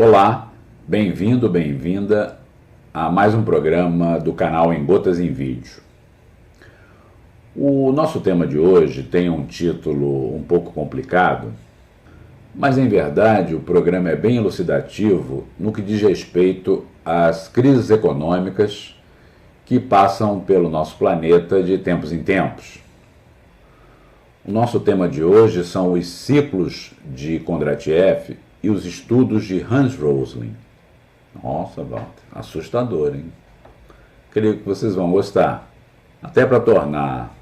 Olá, bem-vindo, bem-vinda a mais um programa do canal Em Gotas em Vídeo. O nosso tema de hoje tem um título um pouco complicado, mas em verdade o programa é bem elucidativo no que diz respeito às crises econômicas que passam pelo nosso planeta de tempos em tempos. O nosso tema de hoje são os ciclos de Kondratiev e os estudos de Hans Rosling. Nossa, Walter, assustador, hein? Creio que vocês vão gostar. Até para tornar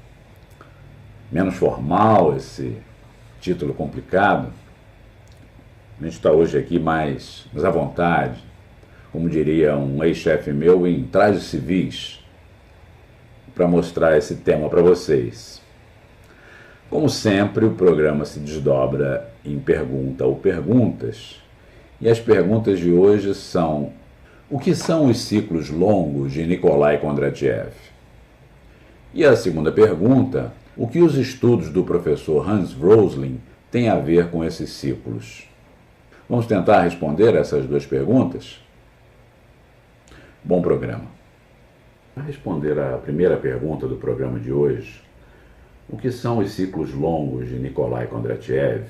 menos formal esse título complicado, a gente está hoje aqui mais à vontade, como diria um ex-chefe meu, em trajes civis, para mostrar esse tema para vocês. Como sempre, o programa se desdobra em pergunta ou perguntas, e as perguntas de hoje são: o que são os ciclos longos de Nikolai Kondratiev? E a segunda pergunta: o que os estudos do professor Hans Rosling têm a ver com esses ciclos? Vamos tentar responder essas duas perguntas? Bom programa. Para responder à primeira pergunta do programa de hoje, o que são os ciclos longos de Nikolai Kondratiev?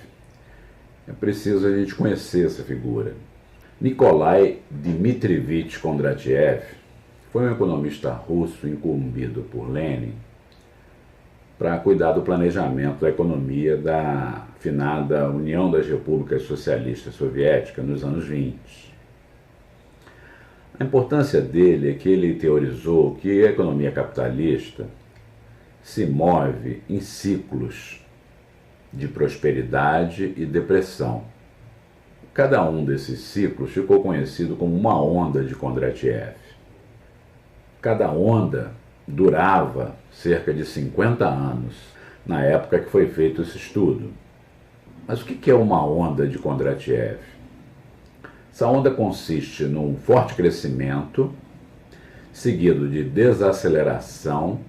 É preciso a gente conhecer essa figura. Nikolai Dmitrievich Kondratiev foi um economista russo incumbido por Lenin para cuidar do planejamento da economia da finada União das Repúblicas Socialistas Soviéticas nos anos 20. A importância dele é que ele teorizou que a economia capitalista se move em ciclos de prosperidade e depressão. Cada um desses ciclos ficou conhecido como uma onda de Kondratiev. Cada onda durava cerca de 50 anos, na época que foi feito esse estudo. Mas o que é uma onda de Kondratiev? Essa onda consiste num forte crescimento, seguido de desaceleração,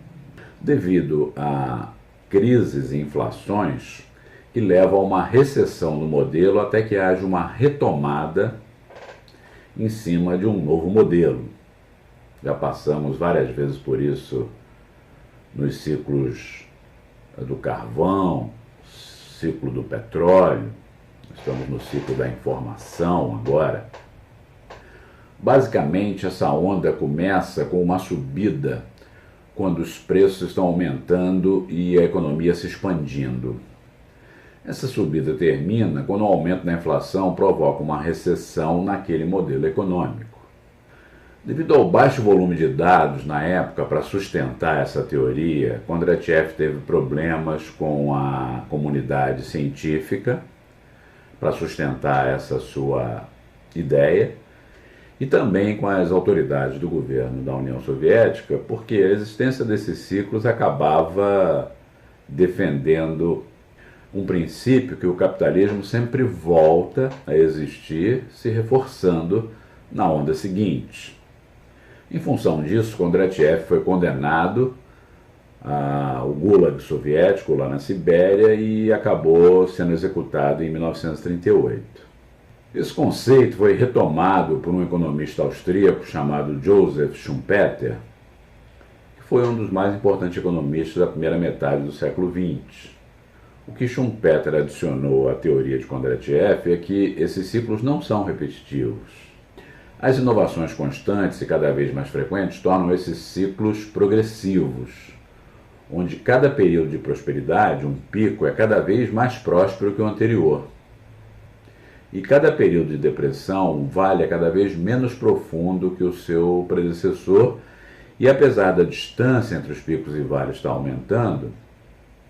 devido a crises e inflações que levam a uma recessão no modelo até que haja uma retomada em cima de um novo modelo. Já passamos várias vezes por isso nos ciclos do carvão, ciclo do petróleo, estamos no ciclo da informação agora. Basicamente, essa onda começa com uma subida quando os preços estão aumentando e a economia se expandindo. Essa subida termina quando o aumento da inflação provoca uma recessão naquele modelo econômico. Devido ao baixo volume de dados na época para sustentar essa teoria, Kondratiev teve problemas com a comunidade científica para sustentar essa sua ideia, e também com as autoridades do governo da União Soviética, porque a existência desses ciclos acabava defendendo um princípio que o capitalismo sempre volta a existir, se reforçando na onda seguinte. Em função disso, Kondratiev foi condenado ao Gulag soviético lá na Sibéria e acabou sendo executado em 1938. Esse conceito foi retomado por um economista austríaco chamado Joseph Schumpeter, que foi um dos mais importantes economistas da primeira metade do século XX. O que Schumpeter adicionou à teoria de Kondratiev é que esses ciclos não são repetitivos. As inovações constantes e cada vez mais frequentes tornam esses ciclos progressivos, onde cada período de prosperidade, um pico, é cada vez mais próspero que o anterior. E cada período de depressão vale a cada vez menos profundo que o seu predecessor, e apesar da distância entre os picos e vales estar aumentando,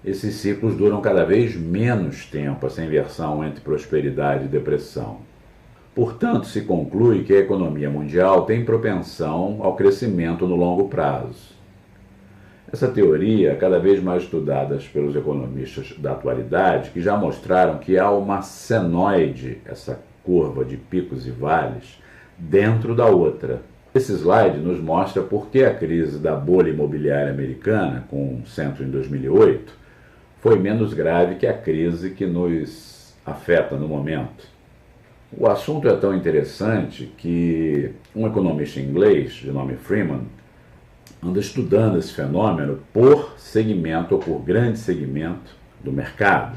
esses ciclos duram cada vez menos tempo, essa inversão entre prosperidade e depressão. Portanto, se conclui que a economia mundial tem propensão ao crescimento no longo prazo. Essa teoria é cada vez mais estudada pelos economistas da atualidade, que já mostraram que há uma senoide, essa curva de picos e vales, dentro da outra. Esse slide nos mostra por que a crise da bolha imobiliária americana, com centro em 2008, foi menos grave que a crise que nos afeta no momento. O assunto é tão interessante que um economista inglês de nome Freeman anda estudando esse fenômeno por segmento ou por grande segmento do mercado.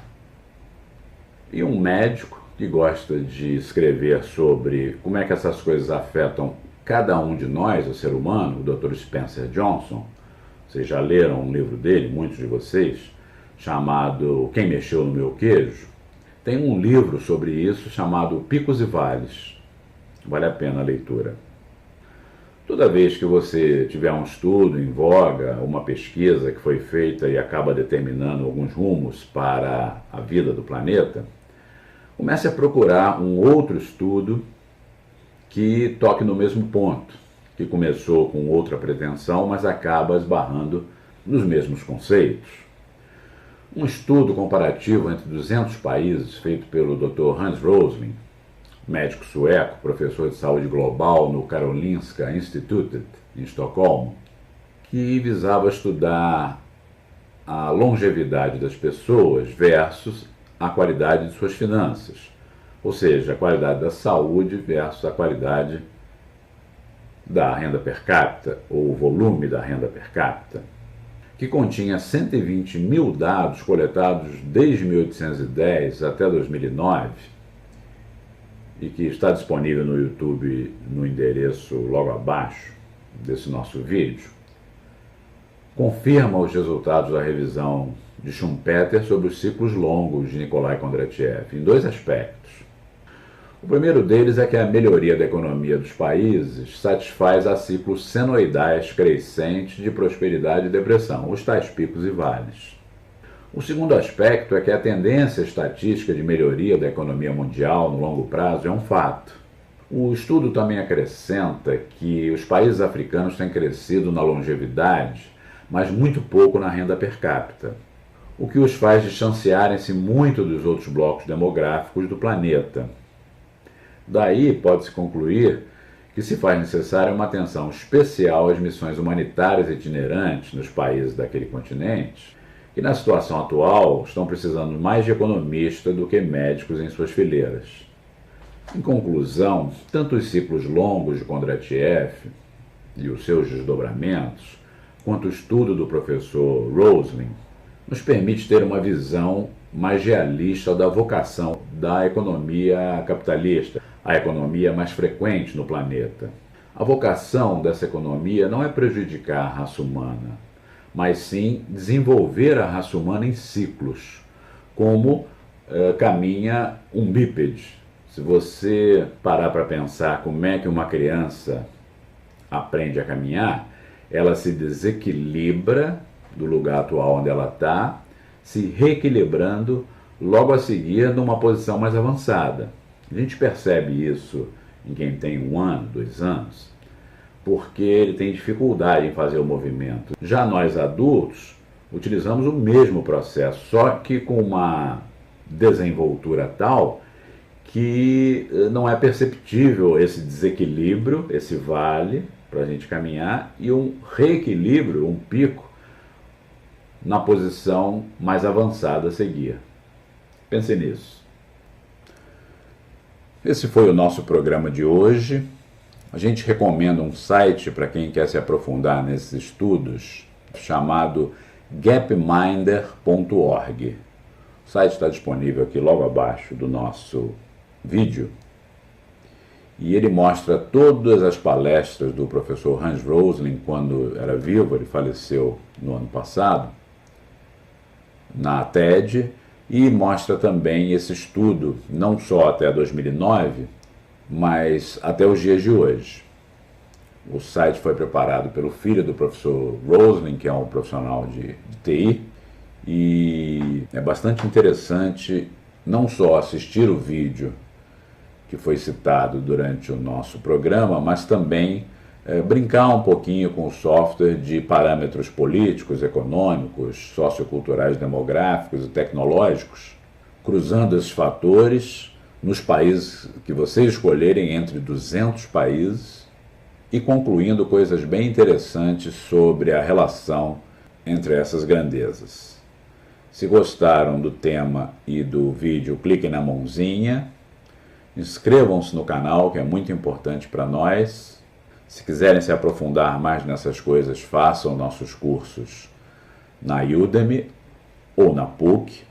E um médico que gosta de escrever sobre como é que essas coisas afetam cada um de nós, o ser humano, o Dr. Spencer Johnson, vocês já leram um livro dele, muitos de vocês, chamado Quem Mexeu no Meu Queijo? Tem um livro sobre isso chamado Picos e Vales. Vale a pena a leitura. Toda vez que você tiver um estudo em voga, uma pesquisa que foi feita e acaba determinando alguns rumos para a vida do planeta, comece a procurar um outro estudo que toque no mesmo ponto, que começou com outra pretensão, mas acaba esbarrando nos mesmos conceitos. Um estudo comparativo entre 200 países, feito pelo Dr. Hans Rosling, médico sueco, professor de saúde global no Karolinska Institutet, em Estocolmo, que visava estudar a longevidade das pessoas versus a qualidade de suas finanças, ou seja, a qualidade da saúde versus a qualidade da renda per capita, ou o volume da renda per capita, que continha 120 mil dados coletados desde 1810 até 2009, e que está disponível no YouTube no endereço logo abaixo desse nosso vídeo, confirma os resultados da revisão de Schumpeter sobre os ciclos longos de Nikolai Kondratiev, em dois aspectos. O primeiro deles é que a melhoria da economia dos países satisfaz a ciclos senoidais crescentes de prosperidade e depressão, os tais picos e vales. O segundo aspecto é que a tendência estatística de melhoria da economia mundial no longo prazo é um fato. O estudo também acrescenta que os países africanos têm crescido na longevidade, mas muito pouco na renda per capita, o que os faz distanciarem-se muito dos outros blocos demográficos do planeta. Daí pode-se concluir que se faz necessária uma atenção especial às missões humanitárias itinerantes nos países daquele continente, que na situação atual estão precisando mais de economistas do que médicos em suas fileiras. Em conclusão, tanto os ciclos longos de Kondratiev e os seus desdobramentos, quanto o estudo do professor Rosling, nos permite ter uma visão mais realista da vocação da economia capitalista, a economia mais frequente no planeta. A vocação dessa economia não é prejudicar a raça humana, mas sim desenvolver a raça humana em ciclos, como caminha um bípede. Se você parar para pensar como é que uma criança aprende a caminhar, ela se desequilibra do lugar atual onde ela está, se reequilibrando logo a seguir numa posição mais avançada. A gente percebe isso em quem tem 1 ano, 2 anos, porque ele tem dificuldade em fazer o movimento. Já nós adultos utilizamos o mesmo processo, só que com uma desenvoltura tal que não é perceptível esse desequilíbrio, esse vale para a gente caminhar, e um reequilíbrio, um pico, na posição mais avançada a seguir. Pense nisso. Esse foi o nosso programa de hoje. A gente recomenda um site para quem quer se aprofundar nesses estudos, chamado gapminder.org. O site está disponível aqui logo abaixo do nosso vídeo. E ele mostra todas as palestras do professor Hans Rosling quando era vivo, ele faleceu no ano passado, na TED, e mostra também esse estudo, não só até 2009, mas até os dias de hoje. O site foi preparado pelo filho do professor Rosling, que é um profissional de TI, e é bastante interessante não só assistir o vídeo que foi citado durante o nosso programa, mas também brincar um pouquinho com o software de parâmetros políticos, econômicos, socioculturais, demográficos e tecnológicos, cruzando esses fatores nos países que vocês escolherem, entre 200 países, e concluindo coisas bem interessantes sobre a relação entre essas grandezas. Se gostaram do tema e do vídeo, cliquem na mãozinha. Inscrevam-se no canal, que é muito importante para nós. Se quiserem se aprofundar mais nessas coisas, façam nossos cursos na Udemy ou na PUC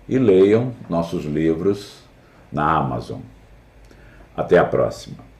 e leiam nossos livros na Amazon. Até a próxima!